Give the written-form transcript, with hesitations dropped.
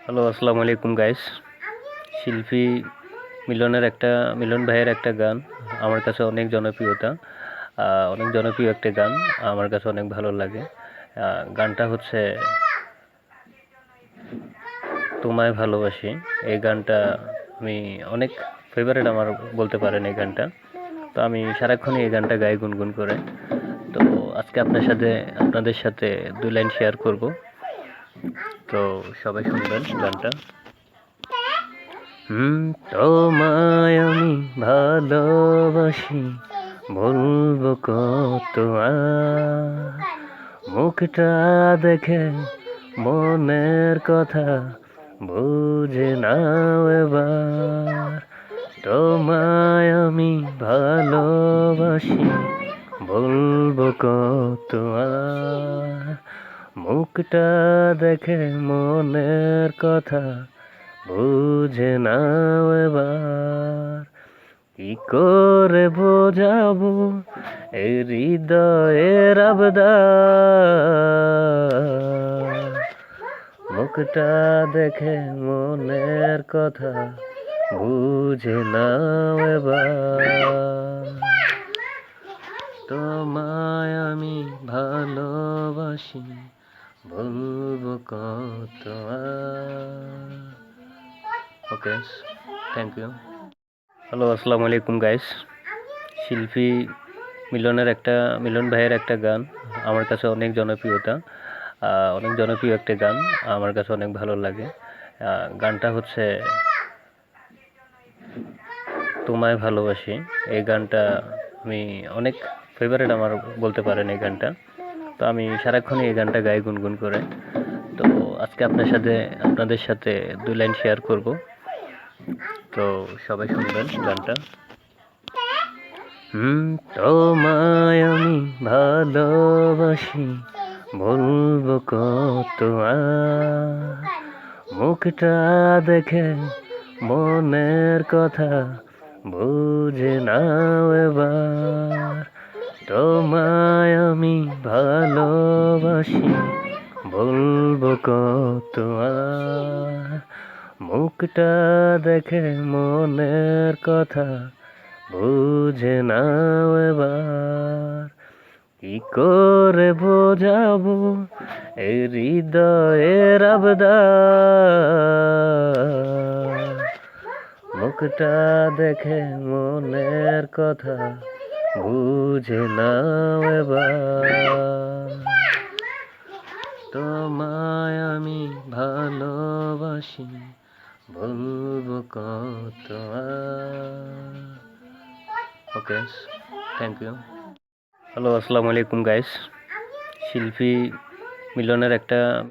Hello, আসসালামু আলাইকুম guys. শিল্পী মিলন ভাইয়ের একটা গান আমার কাছে অনেক জনপ্রিয়তা, অনেক জনপ্রিয় একটা গান, আমার কাছে অনেক ভালো লাগে। গানটা হচ্ছে তোমায় ভালোবাসি। এই গানটা আমি অনেক ফেভারিট আমার, বলতে পারেন এই গানটা। তো আমি সারাক্ষণই এই গানটা গাই গুনগুন করে। তো আজকে আপনাদের সাথে 2 লাইন শেয়ার করব। তো সবাই শুনবেন গানটা। তোমায় আমি ভালোবাসি, বলবো কত আর। মুখটা দেখে মনের কথা বুঝে নাও এবার। তোমায় আমি ভালোবাসি, বলবো কত আর। মুখটা দেখে মনের কথা বুঝে নাও এবার। কি করে বোঝাবো এই হৃদয়ের আবদার। মুখটা দেখে মনের কথা বুঝে নাও এবার। তোমায় আমি ভালোবাসি, বলবো কত আর। ওকে, থ্যাংক ইউ। হ্যালো, আসসালামু আলাইকুম গাইস। শিল্পী মিলন ভাইয়ের একটা গান আমার কাছে অনেক জনপ্রিয়তা, অনেক জনপ্রিয় একটা গান, আমার কাছে অনেক ভালো লাগে। গানটা হচ্ছে তোমায় ভালোবাসি। এই গানটা আমি অনেক ফেভারিট আমার, বলতে পারেন এই গানটা। তো আমি সারাক্ষণই এই গানটা গাই গুনগুন করে। তো আজকে আপনাদের সাথে 2 লাইন শেয়ার করব। তো সবাই শুনবেন গানটা। তোমায় আমি ভালোবাসি, বলবো কত আর। মুখটা দেখে মনের কথা বুঝে নাও এবার। তোমায় আমি ভালোবাসি, বলবো কত আর। মুখটা দেখে মনের কথা বুঝে নাও এবার। কি করে বোঝাবো এই হৃদয়ের আবদার। মুখটা দেখে মনের কথা বুঝে নাও এবার। তোমায় আমি ভালোবাসি, বলবো কত আর। ওকে, থ্যাংক ইউ। হ্যালো, আসসালামু আলাইকুম গাইস। শিল্পী